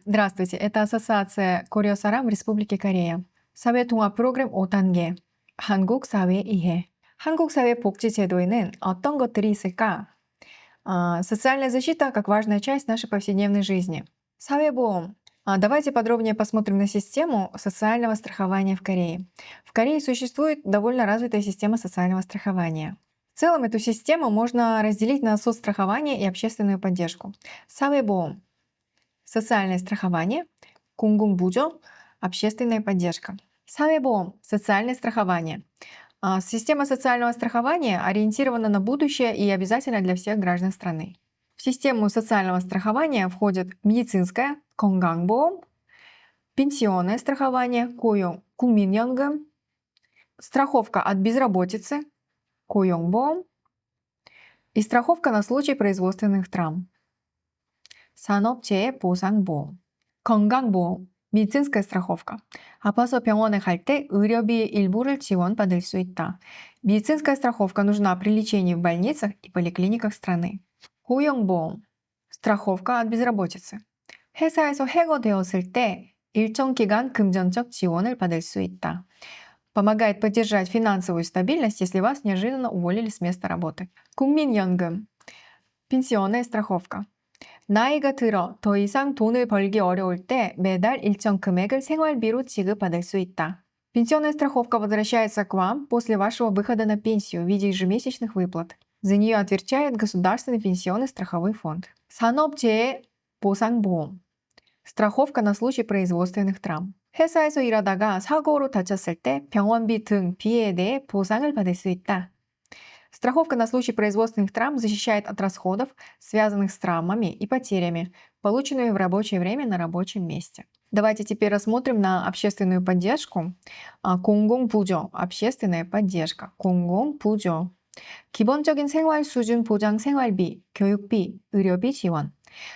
Здравствуйте, это Ассоциация Кореосарам Республики Корея. 사회통합 프로그램 5단계. 한국 사회 이해. 한국 사회 복지 제도에는 어떤 것들이 있을까? Социальная защита как важная часть нашей повседневной жизни. 사회보험. Давайте подробнее посмотрим на систему социального страхования в Корее. В Корее существует довольно развитая система социального страхования. В целом эту систему можно разделить на соцстрахование и общественную поддержку. 사회보험. Социальное страхование, 공공부조, общественная поддержка. 사회보험, социальное страхование. Система социального страхования ориентирована на будущее и обязательна для всех граждан страны. В систему социального страхования входят медицинское, 건강보험, пенсионное страхование, 고용, 국민연금, страховка от безработицы, 고용보험 и страховка на случай производственных травм. 산업재해보상보험, 건강보험, медицинская страховка. 아파서 병원에 갈 때 의료비 일부를 지원받을 수 있다. медицинская страховка нужна при лечении в больницах и поликлиниках страны. 고용보험, страховка от безработицы. 회사에서 해고되었을 때 일정 기간 금전적 지원을 받을 수 있다. Помогает поддержать финансовую стабильность, если вас неожиданно уволили с места работы. 국민연금, пенсионная страховка. 나이가 들어 더 이상 돈을 벌기 어려울 때 매달 일정 금액을 생활비로 지급받을 수 있다. Пенсионная страховка возвращается к вам после вашего выхода на пенсию в виде ежемесячных выплат. За нее отвечает Государственный пенсионный страховой фонд. 산업재해보상보험. страховка на случай производственных травм. 회사에서 일하다가 사고로 다쳤을 때 병원비 등 비에 대해 보상을 받을 수 있다. Страховка на случай производственных травм защищает от расходов, связанных с травмами и потерями, полученными в рабочее время на рабочем месте. Давайте теперь рассмотрим на общественную поддержку. 공공부조, общественная поддержка. 공공부조. 기본적인 생활 수준 보장 생활비, 교육비, 의료비 지원.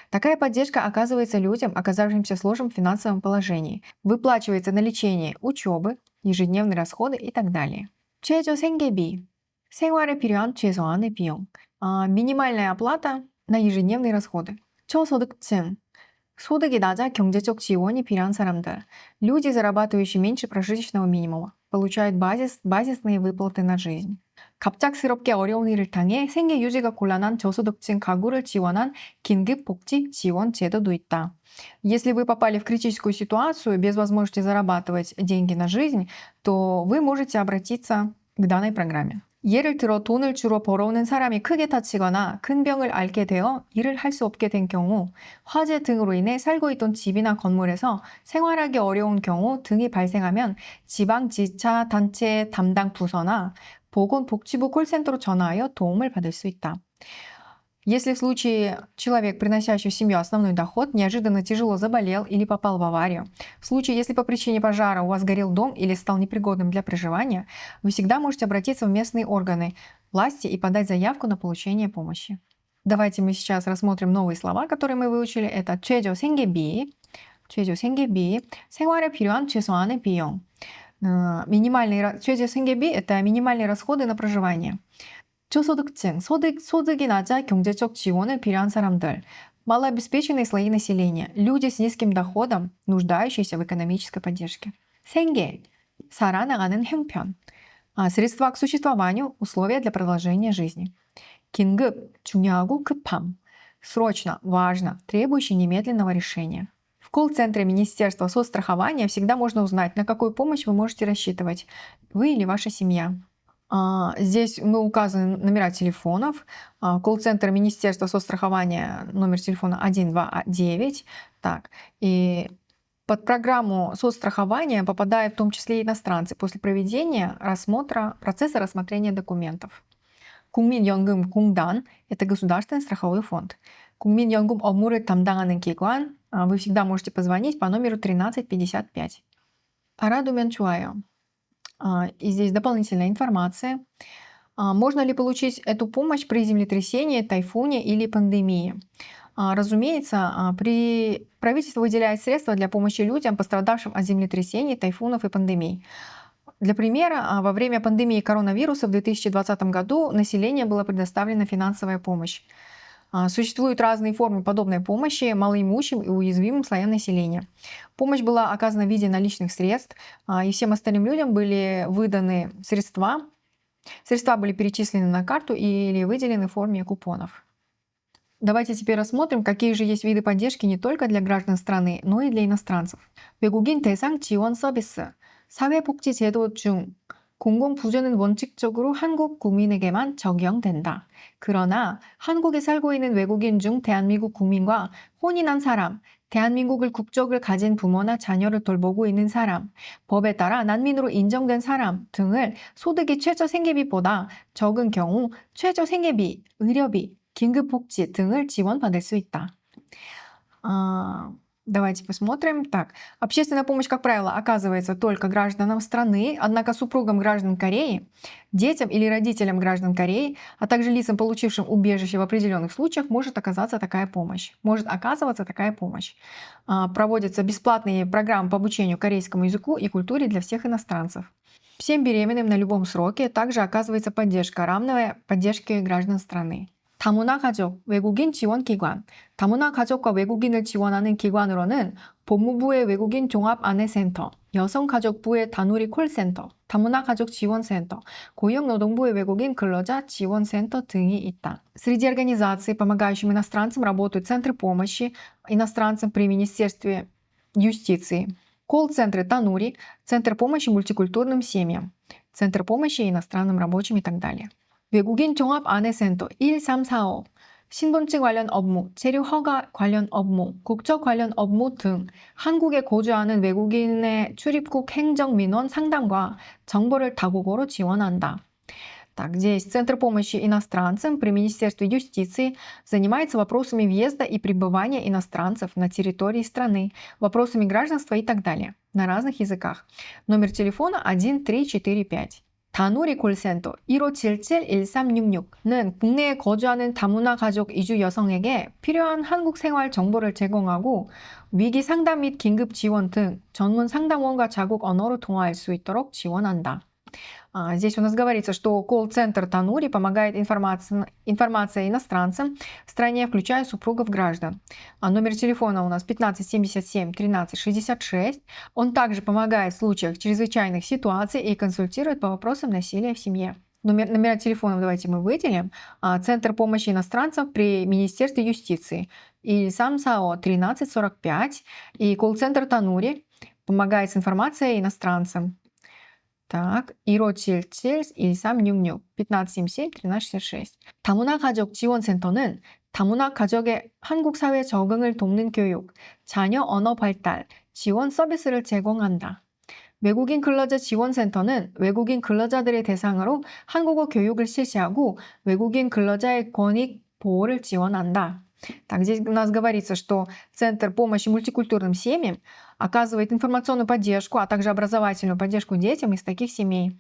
Такая поддержка оказывается людям, оказавшимся в сложном финансовом положении. Выплачивается на лечение, учебы, ежедневные расходы и так далее. 최저 생계비. 생활에 필요한 최소한의 비용. минимальная оплата на ежедневные расходы. 초소득층. 소득이 낮아 경제적 지원이 필요한 사람들. Люди, зарабатывающие меньше прожиточного минимума, получают базисные выплаты на жизнь. 갑작스럽게 어려운 일을 당해 생계 유지가 곤란한 저소득층 가구를 지원한 긴급복지 지원 제도도 있다. Если вы попали в критическую ситуацию без возможности зарабатывать деньги на жизнь, то вы можете обратиться к данной программе. 예를 들어 돈을 주로 벌어오는 사람이 크게 다치거나 큰 병을 앓게 되어 일을 할 수 없게 된 경우, 화재 등으로 인해 살고 있던 집이나 건물에서 생활하기 어려운 경우 등이 발생하면 지방지자단체 담당 부서나 보건복지부 콜센터로 전화하여 도움을 받을 수 있다. Если в случае человек, приносящий в семью основной доход, неожиданно тяжело заболел или попал в аварию, в случае, если по причине пожара у вас горел дом или стал непригодным для проживания, вы всегда можете обратиться в местные органы власти и подать заявку на получение помощи. Давайте мы сейчас рассмотрим новые слова, которые мы выучили. Это 최저 생계비, 최저 생계비, 생활에 필요한 최소한의 비용. 최저 생계비 – это минимальные расходы на проживание. 초소득층, 소득이 낮아 경제적 지원을 필요한 사람들, малообеспеченные слои населения, люди с низким доходом, нуждающиеся в экономической поддержке. 생계, 살아나가는 형편, средства к существованию, условия для продолжения жизни. 긴급, 중요하고 급함, срочно, важно, требующий немедленного решения. В колл-центре Министерства соцстрахования всегда можно узнать, на какую помощь вы можете рассчитывать, вы или ваша семья. Здесь мы указаны номера телефонов. Колл-центр Министерства соцстрахования, номер телефона 129. Так, и под программу соцстрахования попадают в том числе и иностранцы после проведения процесса рассмотрения документов. 국민연금공단 – это государственный страховой фонд. 국민연금 업무를 담당하는 기관. Вы всегда можете позвонить по номеру 1355. 알아두면 좋아요. И здесь дополнительная информация. Можно ли получить эту помощь при землетрясении, тайфуне или пандемии? Разумеется, правительство выделяет средства для помощи людям, пострадавшим от землетрясений, тайфунов и пандемий. Для примера, во время пандемии коронавируса в 2020 году населению была предоставлена финансовая помощь. Существуют разные формы подобной помощи малоимущим и уязвимым слоям населения. Помощь была оказана в виде наличных средств, и всем остальным людям были выданы средства. Средства были перечислены на карту или выделены в форме купонов. Давайте теперь рассмотрим, какие же есть виды поддержки не только для граждан страны, но и для иностранцев. 외국인 대상 지원 서비스, 사회복지제도 중 공공부조는 원칙적으로 한국 국민에게만 적용된다. 그러나 한국에 살고 있는 외국인 중 대한민국 국민과 혼인한 사람, 대한민국을 국적을 가진 부모나 자녀를 돌보고 있는 사람, 법에 따라 난민으로 인정된 사람 등을 소득이 최저 생계비보다 적은 경우 최저 생계비, 의료비, 긴급복지 등을 지원받을 수 있다. Давайте посмотрим. Так, общественная помощь, как правило, оказывается только гражданам страны, однако супругам граждан Кореи, детям или родителям граждан Кореи, а также лицам, получившим убежище в определенных случаях, может оказываться такая помощь. Проводятся бесплатные программы по обучению корейскому языку и культуре для всех иностранцев. Всем беременным на любом сроке также оказывается поддержка, равная поддержке граждан страны. 다문화 가족, 외국인 지원 기관. 다문화 가족과 외국인을 지원하는 기관으로는 법무부의 외국인 종합 안내센터, 여성가족부의 다누리 콜센터, 다문화 가족 지원센터, 고용노동부의 외국인 근로자 지원센터 등이 있다. Среди организаций, помогающих иностранцам, работают центры помощи иностранцам при Министерстве юстиции, колл-центры Танури, центр помощи мультикультурным семьям, центр помощи иностранным рабочим и так далее. 외국인 종합 안내센터 1345, 신분증 관련 업무, 체류 허가 관련 업무, 국적 관련 업무 등 한국에 거주하는 외국인의 출입국 행정 민원 상담과 정보를 다국어로 지원한다. Так, здесь Центр помощи иностранцам при Министерстве юстиции занимается вопросами въезда и пребывания иностранцев на территории страны, вопросами гражданства и так далее, на разных языках. Номер телефона 1345. 다누리 콜센터 1577-1366는 국내에 거주하는 다문화 가족 이주 여성에게 필요한 한국 생활 정보를 제공하고 위기 상담 및 긴급 지원 등 전문 상담원과 자국 언어로 통화할 수 있도록 지원한다. Здесь у нас говорится, что колл-центр Танури помогает информация иностранцам в стране, включая супругов граждан. Номер телефона у нас 1577-1366. Он также помогает в случаях чрезвычайных ситуаций и консультирует по вопросам насилия в семье. Номера телефонов давайте мы выделим. Центр помощи иностранцам при Министерстве юстиции 1345. И колл-центр Танури помогает с информацией иностранцам. Так, 1577-1366, 1577-1366. 다문화 가족 지원센터는 다문화 가족의 한국 사회 적응을 돕는 교육, 자녀 언어 발달, 지원 서비스를 제공한다. 외국인 근로자 지원센터는 외국인 근로자들의 대상으로 한국어 교육을 실시하고 외국인 근로자의 권익 보호를 지원한다. Так, здесь у нас говорится, что Центр помощи мультикультурным семьям оказывает информационную поддержку, а также образовательную поддержку детям из таких семей.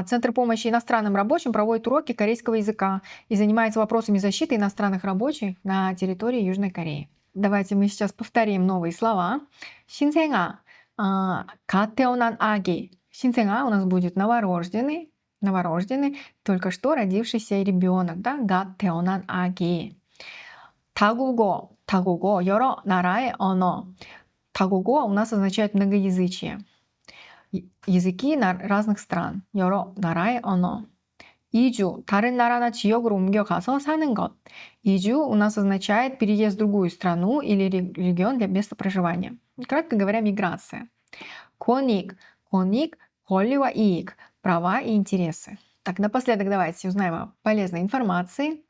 Центр помощи иностранным рабочим проводит уроки корейского языка и занимается вопросами защиты иностранных рабочих на территории Южной Кореи. Давайте мы сейчас повторим новые слова. 신생아, 갓 태어난 아기. 신생아 у нас будет новорожденный, только что родившийся ребенок, да, 갓 태어난 아기. 다국어, 여러 나라의 언어. 다국어 у нас означает многоязычие. языки разных стран. 여러 나라의 언어. 이주, 다른 나라나 지역으로 옮겨가서 사는 것. 이주 у нас означает переезд в другую страну или регион для места проживания. Кратко говоря, миграция. 권익, 권리와 이익, права и интересы. Так, напоследок давайте узнаем о полезной информации.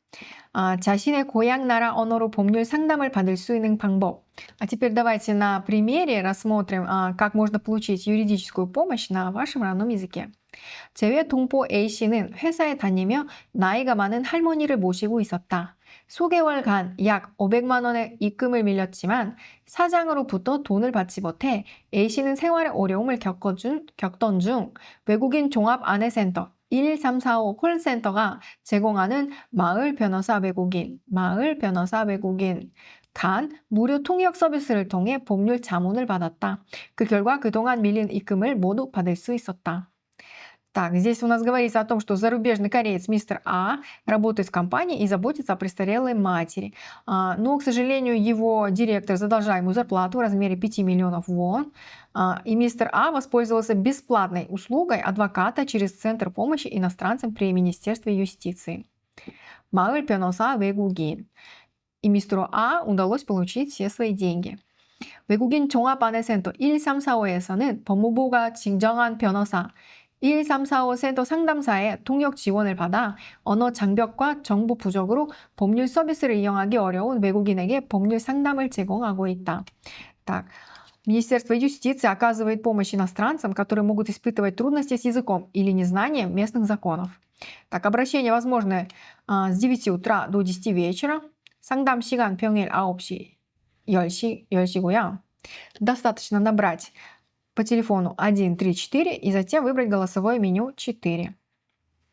자신의 고향 나라 언어로 법률 상담을 받을 수 있는 방법. А теперь давайте на примере рассмотрим, как можно получить юридическую помощь на вашем родном языке. 제외 동포 A씨는 회사에 다니며 나이가 많은 할머니를 모시고 있었다. 소개월간 약 500만 원의 입금을 밀렸지만 사장으로부터 돈을 받지 못해 A씨는 생활에 어려움을 겪던 중 외국인 종합 안내센터 1345 콜센터가 제공하는 마을 변호사 외국인 간 무료 통역 서비스를 통해 법률 자문을 받았다. 그 결과 그동안 밀린 입금을 모두 받을 수 있었다. Так, здесь у нас говорится о том, что зарубежный кореец мистер А работает в компании и заботится о престарелой матери. Но, к сожалению, его директор задолжал ему зарплату в размере 5 миллионов вон. И мистер А воспользовался бесплатной услугой адвоката через Центр помощи иностранцам при Министерстве юстиции. 마을 변호사 외국인. И мистеру А удалось получить все свои деньги. 외국인 종합안내센터 1345에서는 법무부가 징정한 변호사 1345 센터 상담사의 통역 지원을 받아 언어 장벽과 정보 부족으로 법률 서비스를 이용하기 어려운 외국인에게 법률 상담을 제공하고 있다. Так, Министерство юстиции оказывает помощь иностранцам, которые могут испытывать трудности с языком или незнанием местных законов. Так, обращение возможно с 9 утра до 10 вечера. 상담 시간 평일 9시, 10시고요. Достаточно набрать по телефону 134 и затем выбрать голосовое меню 4.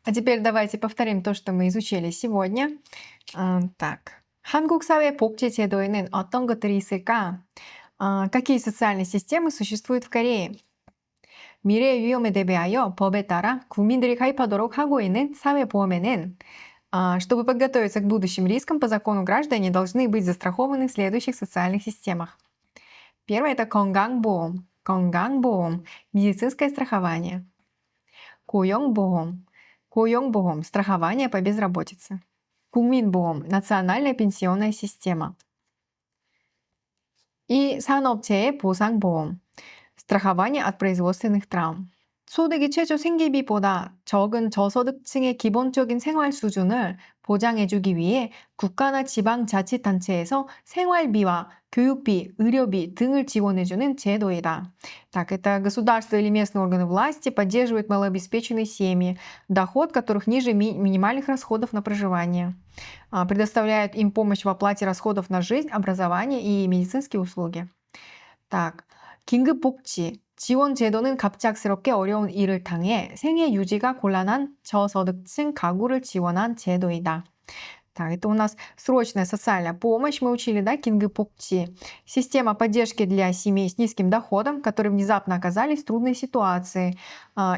А теперь давайте повторим то, что мы изучили сегодня. Так, 한국 사회 복지 제도에는 어떤 것들이 있을까? Какие социальные системы существуют в Корее? 미래의 위험에 대비하여 법에 따라 국민들이 가입하도록 하고 있는 사회보험에는 чтобы подготовиться к будущим рискам, по закону граждане должны быть застрахованы в следующих социальных системах. Первое – это 건강보험. 건강보험 – медицинское страхование. 고용보험. 고용보험 – страхование по безработице. 국민보험 – национальная пенсионная система. И 산업재해 보상보험 – страхование от производственных травм. 소득이 최저 생계비보다 적은 저소득층의 기본적인 생활 수준을 보장해주기 위해 국가나 지방자치단체에서 생활비와 교육비, 의료비 등을 지원해주는 제도이다. Так, это государство или местные органы власти поддерживают малообеспеченные семьи, доход которых ниже минимальных расходов на проживание. Предоставляют им помощь в оплате расходов на жизнь, образование и медицинские услуги. Так, 긴급복지. 지원 제도는 갑작스럽게 어려운 일을 당해 생애 유지가 곤란한 저소득층 가구를 지원한 제도이다. Так, это у нас срочная социальная помощь, мы учили, да, 긴급복지. Система поддержки для семей с низким доходом, которые внезапно оказались в трудной ситуации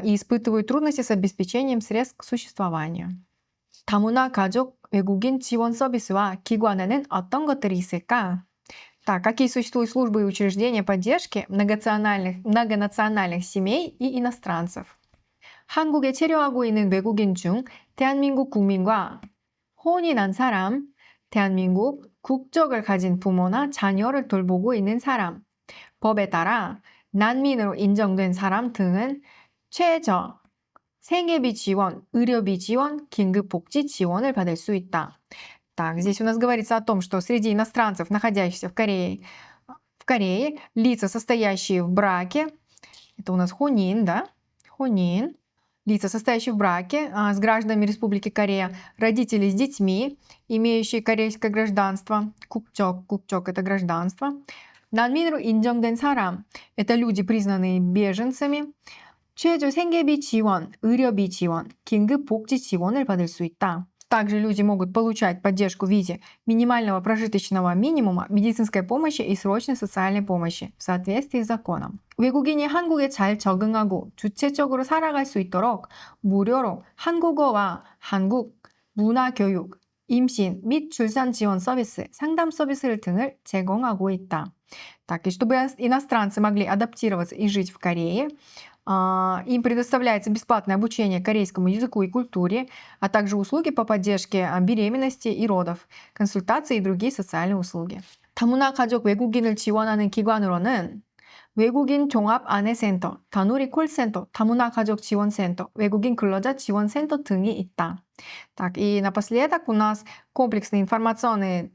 и испытывают трудности с обеспечением средств к существованию. 다문화 가족 외국인 지원 서비스와 기관에는 어떤 것들이 있을까? Так, какие существуют службы и учреждения поддержки многонациональных семей и иностранцев? 한국에 체류하고 있는 외국인 중 대한민국 국민과 혼이 난 사람, 대한민국 국적을 가진 부모나 자녀를 돌보고 있는 사람, 법에 따라 난민으로 인정된 사람 등은 최저 생계비 지원, 의료비 지원, 긴급복지 지원을 받을 수 있다. Так, здесь у нас говорится о том, что среди иностранцев, находящихся в Корее, лица, состоящие в браке, это у нас хонин, да? Хонин. Лица, состоящие в браке с гражданами Республики Корея, родители с детьми, имеющие корейское гражданство, 국적 это гражданство, 난민으로 인정된 사람, это люди, признанные беженцами, 최저 생계비 지원, 의료비 지원, 긴급복지 지원을 받을 수 있다. Также люди могут получать поддержку в виде минимального прожиточного минимума, медицинской помощи и срочной социальной помощи в соответствии с законом. 외국인이 한국에 잘 적응하고 주체적으로 살아갈 수 있도록 무료로 한국어와 한국, 문화교육, 임신 및 출산 지원 서비스, 상담 서비스 등을 제공하고 있다. Так, и чтобы иностранцы могли адаптироваться и жить в Корее, им предоставляется бесплатное обучение корейскому языку и культуре, а также услуги по поддержке беременности и родов, консультации и другие социальные услуги. 다문화 가족 외국인을 지원하는 기관으로는 외국인 종합안내센터, 다누리 콜센터, 다문화 가족 지원센터, 외국인 근로자 지원센터 등이 있다. Так, и напоследок у нас комплексные информационные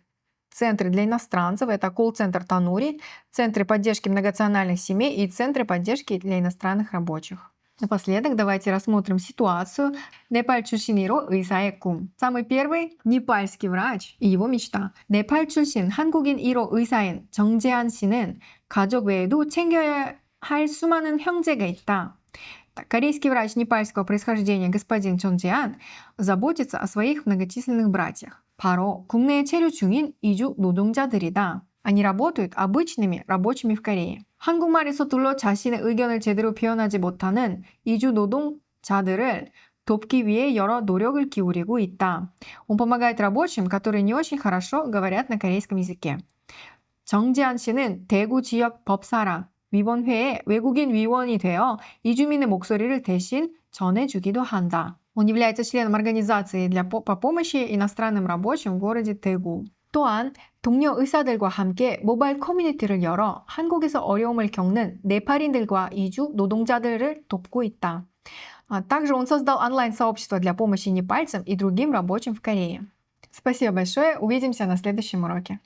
центры для иностранцев, это колл-центр Танури, центры поддержки многонациональных семей и центры поддержки для иностранных рабочих. Напоследок давайте рассмотрим ситуацию 네팔 출신으로 의사의 꿈. Самый первый – непальский врач и его мечта. 네팔 출신 한국인 1호 의사인 정재한 씨는 가족 외에도 챙겨야 할 수많은 형제가 있다. Корейский врач непальского происхождения господин Чонджеан заботится о своих многочисленных братьях. 바로 국내에 체류 중인 이주 노동자들이다. Они работают обычными рабочими в Корее. 한국말이 서툴러 자신의 의견을 제대로 표현하지 못하는 이주 노동 자들을 돕기 위해 여러 노력을 기울이고 있다. Он помогает рабочим, которые не очень хорошо говорят на корейском языке. 정지한 씨는 대구 지역 법사랑 위원회의 외국인 위원이 되어 이주민의 목소리를 대신 전해주기도 한다. Он является членом организации по помощи иностранным рабочим в городе Тэгу. 또한 동료 의사들과 함께 모바일 커뮤니티를 열어 한국에서 어려움을 겪는 네팔인들과 이주 노동자들을 돕고 있다. Также он создал онлайн-сообщество для помощи непальцам и другим рабочим в Корее. Спасибо большое, увидимся на следующем уроке.